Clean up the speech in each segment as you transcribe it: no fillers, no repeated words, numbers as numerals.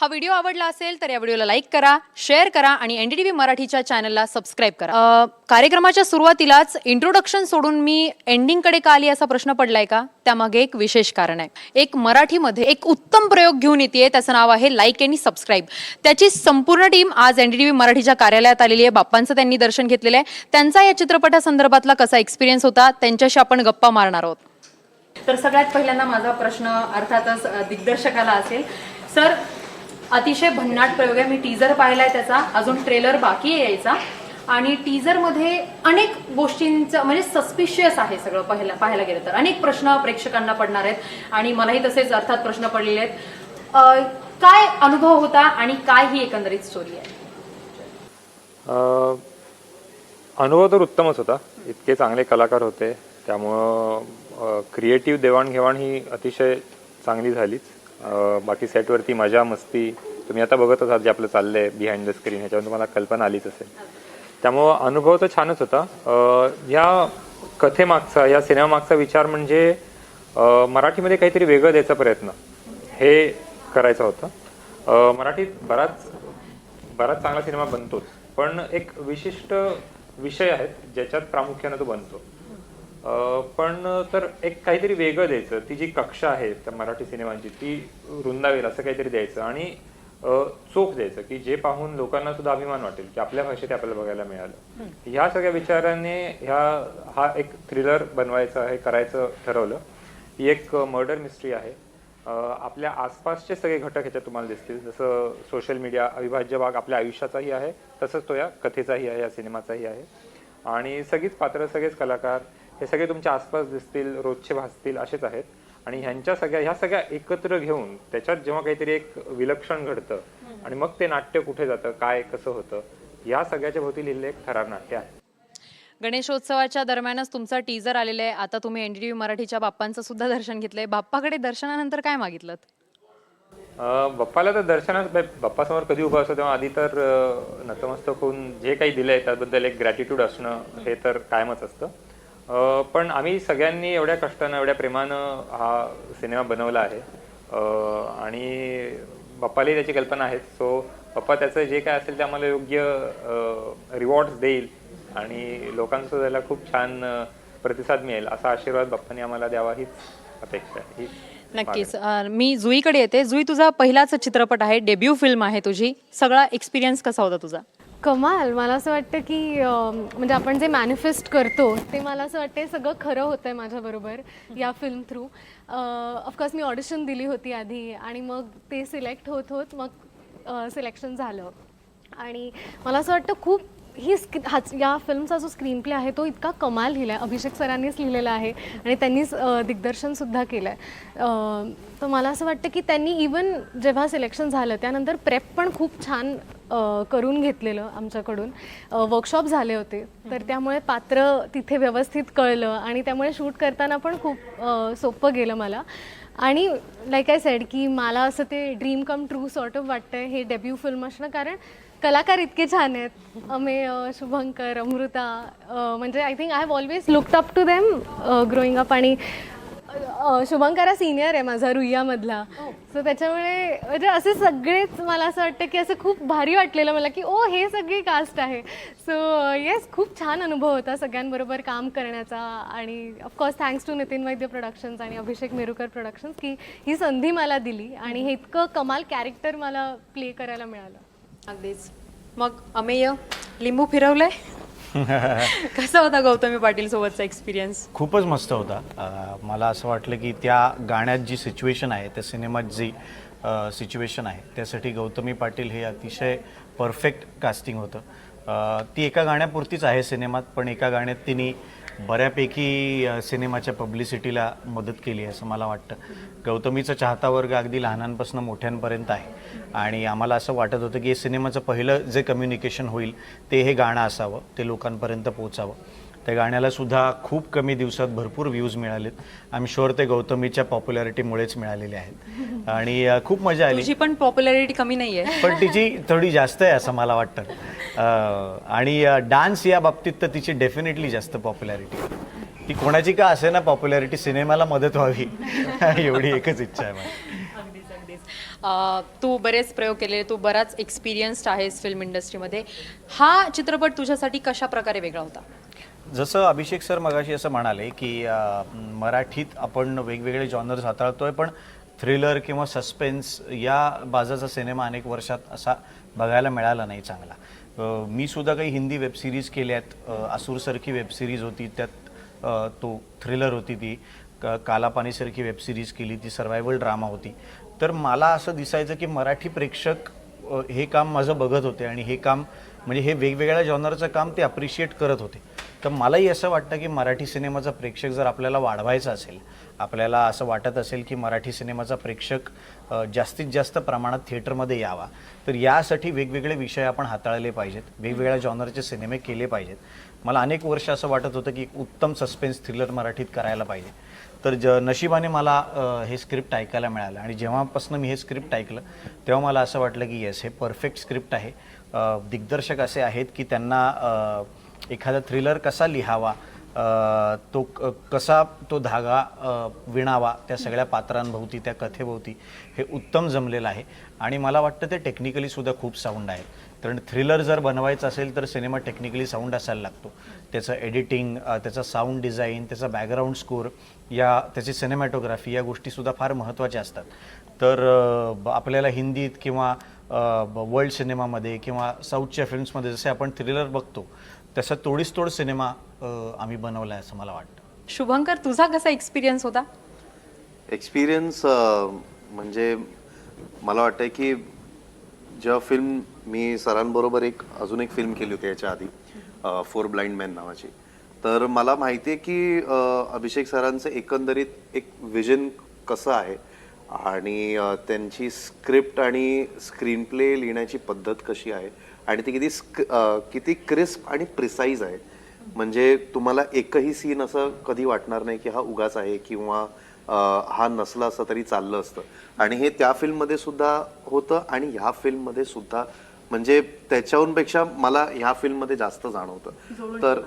हा व्हिडिओ आवडला असेल तर या व्हिडिओला लाईक करा, शेअर करा आणि एनडीटीव्ही मराठीच्या चॅनलला सबस्क्राईब करा. कार्यक्रमाच्या सुरुवातीलाच इंट्रोडक्शन सोडून मी एंडिंगकडे का आली असा प्रश्न पडलाय का? त्यामागे एक विशेष कारण आहे. एक मराठीमध्ये एक उत्तम प्रयोग घेऊन येते, त्याचं नाव आहे लाईक आणि सबस्क्राईब. त्याची संपूर्ण टीम आज एनडीटीव्ही मराठीच्या कार्यालयात आलेली आहे. बाप्पांचं त्यांनी दर्शन घेतलेलं आहे. त्यांचा या चित्रपटासंदर्भातला कसा एक्सपिरियन्स होता त्यांच्याशी आपण गप्पा मारणार आहोत. तर सगळ्यात पहिल्यांदा माझा प्रश्न अर्थातच दिग्दर्शकाला असेल. सर, अतिशय भन्नाट प्रयोग आहे. मी टीजर पाहिलाय त्याचा, अजून ट्रेलर बाकी आहे यायचा. आणि टीजर मध्ये अनेक गोष्टींचं म्हणजे सस्पिशियस आहे सगळं. पाहायला गेलं तर अनेक प्रश्न प्रेक्षकांना पडणार आहेत आणि मलाही तसेच अर्थात प्रश्न पडलेले आहेत. काय अनुभव होता आणि काय ही एकंदरीत स्टोरी आहे? अनुभव तर उत्तमच होता. इतके चांगले कलाकार होते, त्यामुळं क्रिएटिव्ह देवाणघेवाण ही अतिशय चांगली झालीच. बाकी सेटवरती मजा मस्ती तुम्ही आता बघत असाल जे आपलं चाललंय बिहाइंड द स्क्रीन, ह्याच्यावर तुम्हाला कल्पना आलीच असेल. त्यामुळं अनुभव तर छानच होता. या कथेमागचा, या सिनेमामागचा विचार म्हणजे मराठीमध्ये काहीतरी वेगळं द्यायचा प्रयत्न हे करायचा होता. मराठीत बराच चांगला सिनेमा बनतोच, पण एक विशिष्ट विषय आहेत ज्याच्यात प्रामुख्यानं तो बनतो. पण तर एक काहीतरी वेगळं द्यायचं. ती जी कक्षा आहे त्या मराठी सिनेमांची ती रुंदावेल असं काहीतरी द्यायचं आणि चोख द्यायचं की जे पाहून लोकांना सुद्धा अभिमान वाटेल की आपल्या भाषेत आपल्याला बघायला मिळालं. ह्या सगळ्या विचाराने हा एक थ्रिलर बनवायचा हे करायचं ठरवलं. ही एक मर्डर मिस्ट्री आहे. आपल्या आसपासचे सगळे घटक ह्याच्यात तुम्हाला दिसतील. जसं सोशल मीडिया अविभाज्य भाग आपल्या आयुष्याचाही आहे, तसंच तो या कथेचाही आहे, या सिनेमाचाही आहे. आणि सगळीच पात्र, सगळेच कलाकार हे सगळे तुमच्या आसपास दिसतील, रोजचे भासतील असेच आहेत. आणि ह्या सगळ्या एकत्र घेऊन त्याच्यात जेव्हा काहीतरी एक विलक्षण घडतं आणि मग ते नाट्य कुठे जातं, काय कसं होतं, या सगळ्याच्या भोवती लिहिलेलं एक थरार नाट्य आहे. गणेशोत्सवाच्या दरम्यानच तुमचा टीजर आलेला आहे. आता तुम्ही एनडीटीव्ही मराठीच्या बाप्पांचं सुद्धा दर्शन घेतलंय. बाप्पाकडे दर्शनानंतर काय मागितलं? बाप्पाला तर बाप्पासमोर कधी उभं असतो तेव्हा आधी तर नतमस्तक होऊन जे काही दिलंय त्याबद्दल एक ग्रॅटिट्यूड असणं हे तर कायमच असतं. पण आम्ही सगळ्यांनी एवढ्या कष्टानं, एवढ्या प्रेमानं हा सिनेमा बनवला आहे आणि बाप्पालाही त्याची कल्पना आहे. सो बाप्पा त्याचं जे काय असेल ते आम्हाला योग्य रिवॉर्ड्स देईल आणि लोकांचं त्याला खूप छान प्रतिसाद मिळेल असा आशीर्वाद बाप्पाने आम्हाला द्यावा हीच अपेक्षा आहे. नक्कीच. मी जुईकडे येते. जुई, तुझा पहिलाच चित्रपट आहे, डेब्यू फिल्म आहे तुझी. सगळा एक्सपिरियन्स कसा होता तुझा? कमाल. मला असं वाटतं की म्हणजे आपण जे मॅनिफेस्ट करतो ते मला असं वाटतं सगळं खरं होतं आहे माझ्याबरोबर या फिल्म थ्रू. ऑफकोर्स मी ऑडिशन दिली होती आधी आणि मग ते सिलेक्ट होत मग सिलेक्शन झालं. आणि मला असं वाटतं खूप या फिल्मचा जो स्क्रीन प्ले आहे तो इतका कमाल लिहिला आहे. अभिषेक सरांनीच लिहिलेला आहे आणि त्यांनीच दिग्दर्शनसुद्धा केलं आहे. तर मला असं वाटतं की त्यांनी इवन जेव्हा सिलेक्शन झालं त्यानंतर प्रेप पण खूप छान करून घेतलेलं आमच्याकडून. वर्कशॉप झाले होते तर त्यामुळे पात्र तिथे व्यवस्थित कळलं आणि त्यामुळे शूट करताना पण खूप सोपं गेलं मला. आणि लाईक आय सेड की मला असं ते dream come true sort of वाटतं आहे हे डेब्यू फिल्म असणं, कारण कलाकार इतके छान आहेत. अमेय, शुभंकर, अमृता, म्हणजे I think I have always looked up to them growing up. आणि शुभंकर हा सिनियर आहे माझा रुईयामधला. सो त्याच्यामुळे म्हणजे असे सगळेच मला असं वाटतं की असं खूप भारी वाटलेलं मला की ओ हे सगळी कास्ट आहे. सो येस, खूप छान अनुभव होता सगळ्यांबरोबर काम करण्याचा. आणि of course thanks to Nitin Vaidya productions आणि अभिषेक मेरुकर प्रोडक्शन्स की ही संधी मला दिली आणि हे इतकं कमाल कॅरेक्टर मला प्ले करायला मिळालं. अगदीच. मग अमेय, लिंबू फिरवलंय? कसा होता गौतमी पाटील सोबतचा एक्सपिरियन्स? खूपच मस्त होता. मला असं वाटलं की त्या गाण्यात जी सिच्युएशन आहे, त्या सिनेमात जी सिच्युएशन आहे त्यासाठी गौतमी पाटील हे अतिशय परफेक्ट कास्टिंग होतं. ती एका गाण्यापुरतीच आहे सिनेमात, पण एका गाण्यात तिने बऱ्यापैकी सिनेमाच्या पब्लिसिटीला मदत केली आहे असं मला वाटतं. गौतमीचा चाहता वर्ग अगदी लहानांपासून मोठ्यांपर्यंत आहे आणि आम्हाला असं वाटत होतं की सिनेमाचं पहिलं जे कम्युनिकेशन होईल ते हे गाणं असावं, ते लोकांपर्यंत पोचावं. त्या गाण्याला सुद्धा खूप कमी दिवसात भरपूर व्ह्यूज मिळालेत. आय एम शुअर ते गौतमीच्या पॉप्युलॅरिटीमुळेच मिळालेले आहेत आणि खूप मजा आली. तुझी पण पॉप्युलॅरिटी कमी नाही आहे, पण तिची थोडी जास्त आहे असं मला वाटतं. आणि डान्स या बाबतीत तर तिची डेफिनेटली जास्त पॉप्युलॅरिटी. ती कोणाची का असे ना पॉप्युलॅरिटी, सिनेमाला मदत व्हावी एवढी एकच इच्छा आहे मला. तू बरेच प्रयोग केलेले, तू बराच एक्सपिरियन्स्ड आहेस फिल्म इंडस्ट्रीमध्ये. हा चित्रपट तुझ्यासाठी कशा प्रकारे वेगळा होता? जसं अभिषेक सर मगाशी असं म्हणाले की मराठीत आपण वेगवेगळे जॉनर्स हाताळतोय, पण थ्रिलर किंवा सस्पेन्स या बाजाचा सिनेमा अनेक वर्षात असा बघायला मिळाला नाही चांगला. मी सुद्धा काही हिंदी वेबसिरीज केल्यात. आसूरसारखी वेबसिरीज होती, त्यात तो थ्रिलर होती, ती कालापानीसारखी वेबसिरीज केली, ती सर्वायवल ड्रामा होती. तर मला असं दिसायचं की मराठी प्रेक्षक हे काम माझं बघत होते आणि हे काम म्हणजे हे वेगवेगळ्या जॉनरचं काम ते अप्रिशिएट करत होते. तर मलाही असं वाटतं की मराठी सिनेमाचा प्रेक्षक जर आपल्याला वाढवायचा असेल, आपल्याला असं वाटत असेल की मराठी सिनेमाचा प्रेक्षक जास्तीत जास्त प्रमाणात थिएटरमध्ये यावा, तर यासाठी वेगवेगळे विषय आपण हाताळले पाहिजेत, वेगवेगळ्या जॉनरचे सिनेमे केले पाहिजेत. मला अनेक वर्ष असं वाटत होतं की उत्तम सस्पेन्स थ्रिलर मराठीत करायला पाहिजे. तर नशिबाने मला हे स्क्रिप्ट ऐकायला मिळालं आणि जेव्हापासून मी हे स्क्रिप्ट ऐकलं तेव्हा मला असं वाटलं की येस, हे परफेक्ट स्क्रिप्ट आहे. दिग्दर्शक असे आहेत की त्यांना एखादा थ्रिलर कसा लिहावा, तो कसा तो धागा विणावा त्या सगळ्या पात्रांभोवती, त्या कथेभोवती, हे उत्तम जमलेलं आहे. आणि मला वाटतं ते टेक्निकली सुद्धा खूप साऊंड आहे. कारण थ्रिलर जर बनवायचं असेल तर सिनेमा टेक्निकली साऊंड असायला लागतो. त्याचं एडिटिंग, त्याचा साऊंड डिझाईन, त्याचा बॅकग्राऊंड स्कोर, त्याची सिनेमॅटोग्राफी, या गोष्टीसुद्धा फार महत्त्वाच्या असतात. तर आपल्याला हिंदीत किंवा वर्ल्ड सिनेमामध्ये किंवा साऊथच्या फिल्म्समध्ये जसे आपण थ्रिलर बघतो तसा तोडीस तोड सिनेमा आम्ही बनवला आहे असं मला वाटतं. शुभंकर, तुझा कसा एक्सपिरियन्स होता? एक्सपिरियन्स म्हणजे मला वाटतं की जेव्हा फिल्म मी सरांबरोबर अजून एक फिल्म केली होती याच्या आधी, फोर ब्लाइंड मॅन नावाची, तर मला माहिती आहे की अभिषेक सरांचं एकंदरीत एक विजन कसं आहे आणि त्यांची स्क्रिप्ट आणि स्क्रीन प्ले लिहिण्याची पद्धत कशी आहे आणि ती किती क्रिस्प आणि प्रिसाईज आहे. म्हणजे तुम्हाला एकही सीन असं कधी वाटणार नाही की हा उगाच आहे किंवा हा नसला असं तरी चाललं असतं. आणि हे त्या फिल्ममध्ये सुद्धा होतं आणि ह्या फिल्ममध्ये सुद्धा, म्हणजे त्याच्याहूनपेक्षा मला ह्या फिल्ममध्ये जास्त जाणवतं. तर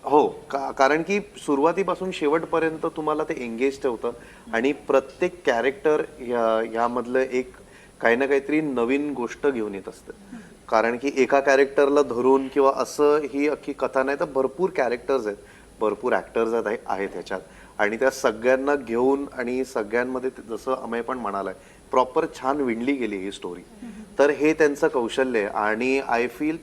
हो, कारण की सुरुवातीपासून शेवटपर्यंत तुम्हाला ते एंगेज ठेवतं आणि प्रत्येक कॅरेक्टर ह्यामधलं एक काही ना काहीतरी नवीन गोष्ट घेऊन येत असतं. कारण की एका कॅरेक्टरला धरून किंवा असं ही अख्खी कथा नाही, तर भरपूर कॅरेक्टर्स आहेत, भरपूर ॲक्टर्स आहेत ह्याच्यात आणि त्या सगळ्यांना घेऊन आणि सगळ्यांमध्ये जसं अमय पण म्हणालाय प्रॉपर छान विणली गेली ही स्टोरी. तर हे त्यांचं कौशल्य आहे आणि आय फील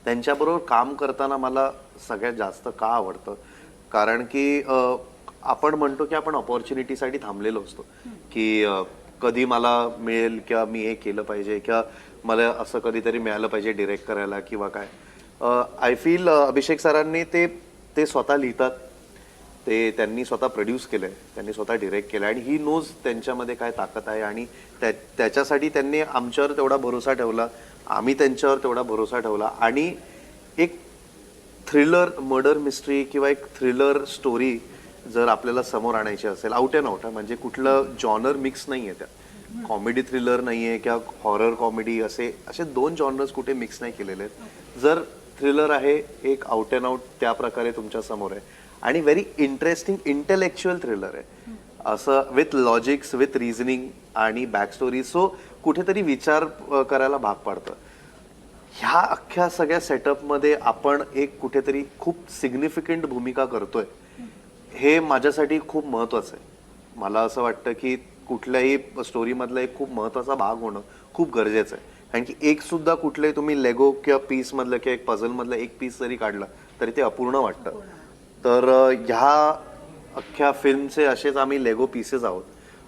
त्यांच्याबरोबर काम करताना मला सगळ्यात जास्त का आवडतं, कारण की आपण म्हणतो की आपण ऑपॉर्च्युनिटीसाठी थांबलेलो असतो की कधी मला मिळेल किंवा मी हे केलं पाहिजे किंवा मला असं कधीतरी मिळालं पाहिजे डिरेक्ट करायला किंवा काय. आय फील अभिषेक सरांनी ते स्वतः लिहितात, त्यांनी स्वतः प्रोड्यूस केलंय, त्यांनी स्वतः डिरेक्ट केलं आणि ही नोज त्यांच्यामध्ये काय ताकद आहे आणि त्याच्यासाठी त्यांनी आमच्यावर तेवढा भरोसा ठेवला, आम्ही त्यांच्यावर तेवढा भरोसा ठेवला. आणि एक थ्रिलर मर्डर मिस्ट्री किंवा एक थ्रिलर स्टोरी जर आपल्याला समोर आणायची असेल, आउट अँड आउट, म्हणजे कुठलं जॉनर मिक्स नाही आहे, त्यात कॉमेडी थ्रिलर नाही आहे किंवा हॉरर कॉमेडी, असे दोन जॉनर्स कुठे मिक्स नाही केलेले आहेत. जर थ्रिलर आहे एक आउट अँड आउट त्या प्रकारे तुमच्या समोर आहे आणि व्हेरी इंटरेस्टिंग इंटेलेक्च्युअल थ्रिलर आहे, असं विथ लॉजिक्स, विथ रिझनिंग आणि बॅक स्टोरी. सो कुठेतरी विचार करायला भाग पाडतं. ह्या अख्ख्या सगळ्या सेटअपमध्ये आपण एक कुठेतरी खूप सिग्निफिकंट भूमिका करतोय, हे माझ्यासाठी खूप महत्त्वाचं आहे. मला असं वाटतं की कुठल्याही स्टोरीमधला एक खूप महत्त्वाचा भाग होणं खूप गरजेचं आहे. कारण की एक सुद्धा कुठलंही तुम्ही लेगो किंवा पीसमधलं किंवा एक पझलमधलं एक पीस जरी काढलं तरी ते अपूर्ण वाटतं. तर ह्या अख्ख्या फिल्मचे असेच आम्ही लेगो पीसेस आहोत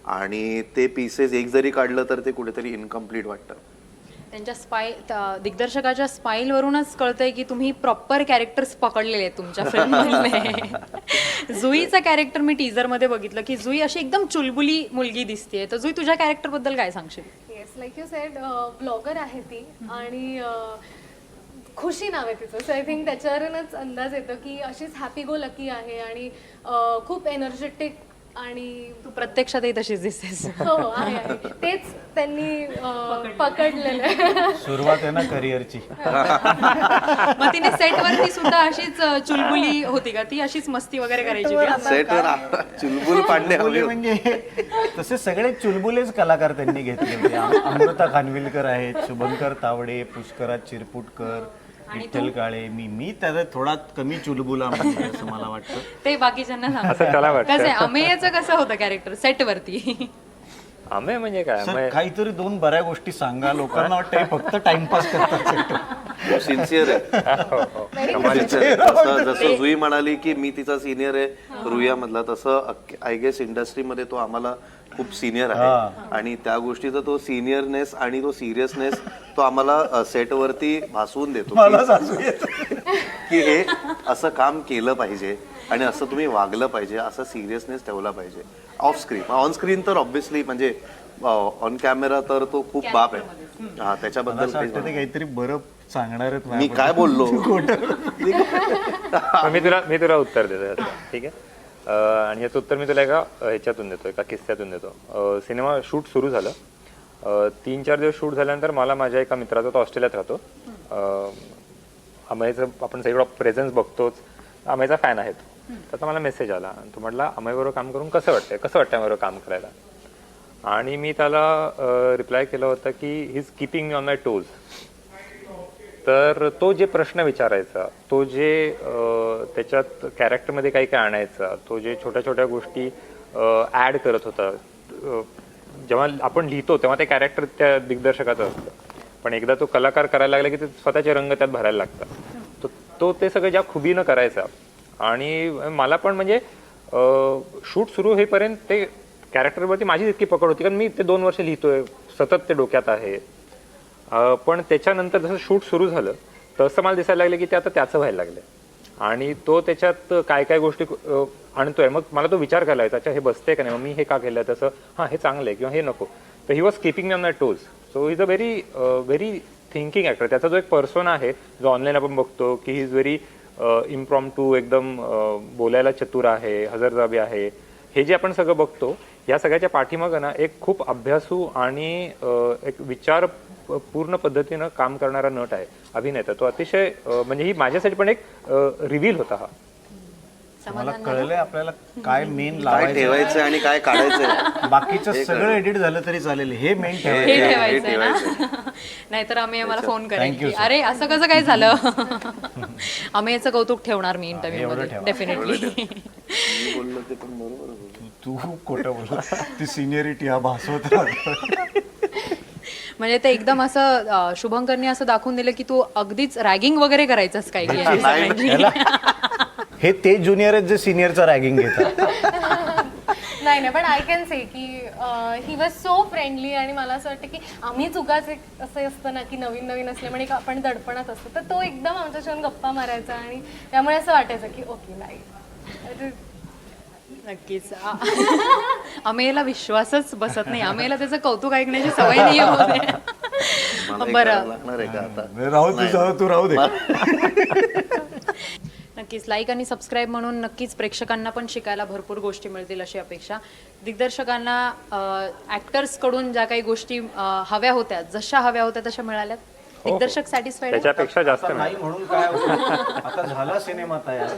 आणि ते पीसेस एक जरी काढलं तर ते कुठेतरी इनकम्प्लीट वाटतं. त्यांच्या दिग्दर्शकाच्या स्माईलवरूनच कळतंय की तुम्ही प्रॉपर कॅरेक्टर्स पकडलेले आहेत तुमच्या फिल्ममधले. जुईचं कॅरेक्टर मी टीजरमध्ये बघितलं की जुई अशी एकदम चुलबुली मुलगी दिसते. तर जुई, तुझ्या कॅरेक्टरबद्दल काय सांगशील? Yes, like you sed, blogger आहे ती आणि खुशी नाव आहे तिचं. सो आय थिंक त्याच्यावरूनच अंदाज येतो की अशीच हॅपी गो लकी आहे आणि खूप एनर्जेटिक आणि तू प्रत्यक्षातही तशीच दिसतेस. हो आहे. तेच त्यांनी पकडलेलं आहे. सुरुवात आहे ना करिअरची. मग तिने सेटवरती सुद्धा अशीच चुलबुली होती का? ती अशीच मस्ती वगैरे करायची का? सेटवर चुलबुल पाडणे हवे चुलबुले म्हणजे तसे सगळे चुलबुलेच कलाकार त्यांनी घेतले होते. अमृता खानविलकर आहेत, शुभंकर तावडे, पुष्कराज चिरपुटकर, विठ्ठल काळे. मी त्याचा थोडा कमी चुलबुला म्हणजे असं मला वाटतं. ते बाकीच्यांना असं त्याला वाटतं. कसं आहे अमेयचं कसं होतं कॅरेक्टर सेटवरती? अमेय म्हणजे काय? सर, अमेय काहीतरी दोन बऱ्या गोष्टी सांगा. लोकांना वाटतं हे फक्त टाइमपास करतात. सिन्सिअर आहे. जसं जुई म्हणाली की मी तिचा सिनियर आहे रुया मधला, तसं आय गेस इंडस्ट्रीमध्ये तो आम्हाला खूप सिनियर आहे आणि त्या गोष्टीचा तो सिनियरनेस आणि तो सिरियसनेस तो आम्हाला सेटवरती भासवून देतो मला सासू येतं. की हे असं काम केलं पाहिजे आणि असं तुम्ही वागलं पाहिजे, असं सिरियसनेस ठेवला पाहिजे ऑफ स्क्रीन. ऑन स्क्रीन तर ऑब्व्हियसली म्हणजे ऑन कॅमेरा तर तो खूप बाप आहे. हा त्याच्याबद्दल असं वाटतं ते काहीतरी बरं सांगणार आहेत मी काय बोललो मी तुला उत्तर देतो याचं, ठीक आहे. आणि याचं उत्तर मी तुला एका ह्याच्यातून देतो, एका किस्स्यातून देतो. सिनेमा शूट सुरू झालं, 3-4 दिवस शूट झाल्यानंतर मला माझ्या एका मित्राचा, तो ऑस्ट्रेलियात राहतो, अमयचं आपण सगळं प्रेझेन्स बघतोच, अमयचा फॅन आहे तो. त्याचा मला मेसेज आला आणि तो म्हटला अमयबरोबर काम करून कसं वाटतं अमयबरोबर काम करायला. आणि मी त्याला रिप्लाय केलं होतं की he is keeping me on my toes. तर तो जे प्रश्न विचारायचा, तो जे त्याच्यात कॅरेक्टरमध्ये काही काय आणायचा, तो जे छोट्या छोट्या गोष्टी ॲड करत होता, जेव्हा आपण लिहितो तेव्हा ते कॅरेक्टर त्या दिग्दर्शकाचं असतं, पण एकदा तो कलाकार करायला लागला की ते स्वतःचे रंग त्यात भरायला लागतात. तो ते सगळं ज्या खुबीनं करायचा. आणि मला पण म्हणजे शूट सुरू होईपर्यंत ते कॅरेक्टरवरती माझीच इतकी पकड होती, कारण मी ते 2 वर्ष लिहितोय, सतत ते डोक्यात आहे. पण त्याच्यानंतर जसं शूट सुरू झालं तसं मला दिसायला लागलं की ते आता त्याचं व्हायला लागलं आणि तो त्याच्यात काय काय गोष्टी आणतोय. मग मला तो विचार करायला लागला, अच्छा हे बसते का नाही, मग मी हे का केलं, तसं हां हे चांगलं आहे किंवा हे नको. तर he was keeping me on my toes. So he is a very thinking actor. त्याचा जो एक पर्सोना आहे जो ऑनलाईन आपण बघतो की ही इज व्हेरी इम्प्रॉम्प्टू, एकदम बोलायला चतुर आहे, हजरजबाबी आहे, हे जे आपण सगळं बघतो, या सगळ्याच्या पाठीमागं ना एक खूप अभ्यासू आणि एक विचार पूर्ण पद्धतीनं काम करणारा नट आहे, अभिनेता. तो अतिशय म्हणजे ही माझ्यासाठी पण एक रिव्हील होता हा. मला कळलंय आपल्याला काय मेन काय लावायचं. ठेवायचं आणि काय काढायचं. बाकीचं सगळं एडिट झालं तरी चालेल, हे मेन हे ठेवायचं. ठेवायचंय ना. नाहीतर आम्ही मला फोन करेन की अरे असं कसं काय झालं. आम्ही याचं कौतुक ठेवणार मी इंटरव्ह्यू मध्ये डेफिनेटली. मी बोललो ते पण बरोबर होतं. तू खोटं बोल. ती सिनियरिटी हा भासवत राहतो. म्हणजे ते एकदम असं शुभंकरने असं दाखवून दिलं की तू अगदीच रॅगिंग वगैरे करायचंस काय की यांची सगळ्यांची. हे ते ज्युनियर आहेत जे सिनियरचं रॅगिंग घेतात. नाही पण आय कॅन से की ही वॉज सो फ्रेंडली आणि मला असं वाटतं की आम्ही चुकाच असं असतं ना की नवीन नवीन असल्यामुळे आपण दडपणात असतो, तर तो एकदम आमच्याशी गप्पा मारायचा आणि त्यामुळे असं वाटायचं की ओके नाही. नक्कीच. अमेयला विश्वासच बसत नाही, अमेयला त्याचं कौतुक ऐकण्याची सवय नाही होते. मला हे बरं. करावं लागणार आहे का आता. राहू तू राहू दे. नक्कीच लाईक आणि सबस्क्राईब म्हणून नक्कीच प्रेक्षकांना पण शिकायला भरपूर गोष्टी मिळतील अशी अपेक्षा. दिग्दर्शकांना ऍक्टर्स कडून ज्या काही गोष्टी हव्या होत्या, जशा हव्या होत्या तशा मिळाल्यात. दिग्दर्शक सॅटिस्फाईड? त्याच्यापेक्षा जास्त आता नाही म्हणून काय होतं? आता झाला सिनेमा तयार,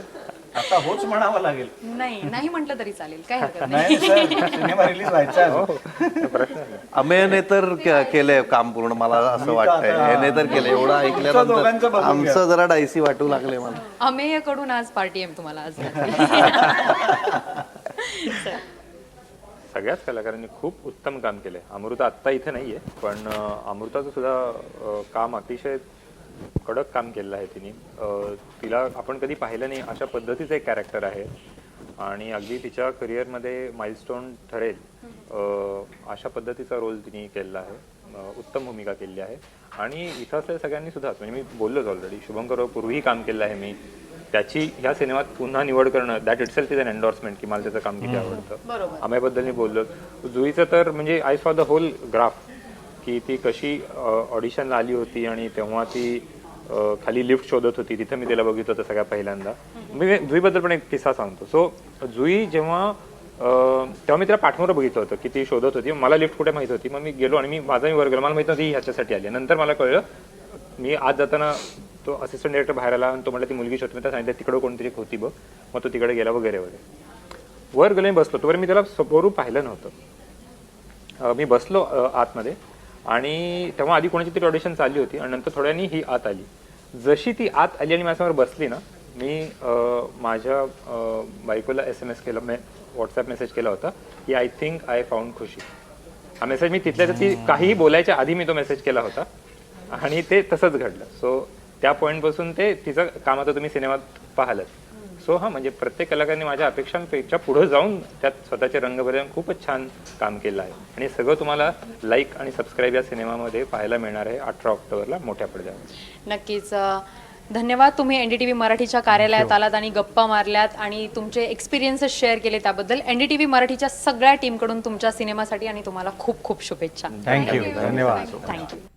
आता होच म्हणावं लागेल. नाही म्हटलं तरी चालेल, काय हरकत नाही. नाही सर, सिनेमा रिलीज व्हायचा आहे. अमेयने तर केलंय काम पूर्ण, मला असं वाटतंय. याने तर केलं, एवढं दोघांचं ऐकल्यानंतर बघून आमचं जरा डायसी वाटू लागले मला. अमेय कडून आज पार्टी आहे तुम्हाला आज. सगळ्याच कलाकारांनी खूप उत्तम काम केलंय. अमृता आत्ता इथे नाहीये, पण अमृताचं सुद्धा काम अतिशय कडक काम केलेलं आहे तिने. तिला आपण कधी पाहिलं नाही अशा पद्धतीचं एक कॅरेक्टर आहे आणि अगदी तिच्या करिअरमध्ये माइलस्टोन ठरेल अशा पद्धतीचा रोल तिने केलेला आहे. उत्तम भूमिका केलेली आहे. आणि इथं असलेल्या सगळ्यांनी सुद्धा, म्हणजे मी बोललोच ऑलरेडी, शुभंकर पूर्वीही काम केलं आहे मी, त्याची ह्या सिनेमात पुन्हा निवड करणं, that itself is an endorsement की मला त्याचं काम किती आवडतं. अमयबद्दल मी बोललो. जुईचं तर म्हणजे I saw the hole graph, की ती कशी ऑडिशनला आली होती आणि तेव्हा ती खाली लिफ्ट शोधत होती, तिथं मी तिला बघितलं होतं सगळ्या पहिल्यांदा. मी जुईबद्दल पण एक किस्सा सांगतो. सो जुई जेव्हा तेव्हा मी तिला पाठमोरं बघितलं होतं की ती शोधत होती. मला लिफ्ट कुठे माहित होती. मग मी गेलो आणि माझा वर गेलो. मला माहित नव्हती ही ह्याच्यासाठी आली. नंतर मला कळलं, मी आज जाताना तो असिस्टंट डायरेक्टर बाहेर आला आणि तो म्हटला ती मुलगी शोधते. मी त्याला सांगितलं तिकडं कोणतरी होती बघ. मग तो तिकडे गेला वगैरे वगैरे. वर गेलो मी बसलो. तोवर मी त्याला समोरून पाहिलं नव्हतं. मी बसलो आतमध्ये आणि तेव्हा आधी कोणाची तरी ऑडिशन चालली होती आणि नंतर थोड्यानी ही आत आली. जशी ती आत आली आणि माझ्यासमोर बसली ना, मी माझ्या बायकोला SMS केला, व्हॉट्सॲप मेसेज केला होता की आय थिंक आय फाउंड खुशी. हा मेसेज मी तिथल्या ती काहीही बोलायच्या आधी मी तो मेसेज केला होता आणि ते तसंच घडलं. सो त्या पॉईंटपासून ते तिचं काम आता तुम्ही सिनेमात पाहालच. सो हां, म्हणजे प्रत्येक कलाकारांनी माझ्या अपेक्षांपेक्षा पुढे जाऊन त्यात स्वतःचे रंग भरून खूपच छान काम केलं आहे आणि सगळं तुम्हाला लाईक आणि सबस्क्राईब या सिनेमामध्ये पाहायला मिळणार आहे 18 ऑक्टोबरला मोठ्या पडद्यावर. नक्कीच. धन्यवाद, तुम्ही NDTV मराठीच्या कार्यालयात आलात आणि गप्पा मारल्यात आणि तुमचे एक्सपिरियन्सेस शेअर केले त्याबद्दल. NDTV मराठीच्या सगळ्या टीमकडून तुमच्या सिनेमासाठी आणि तुम्हाला खूप खूप शुभेच्छा. थँक्यू, धन्यवाद. थँक्यू.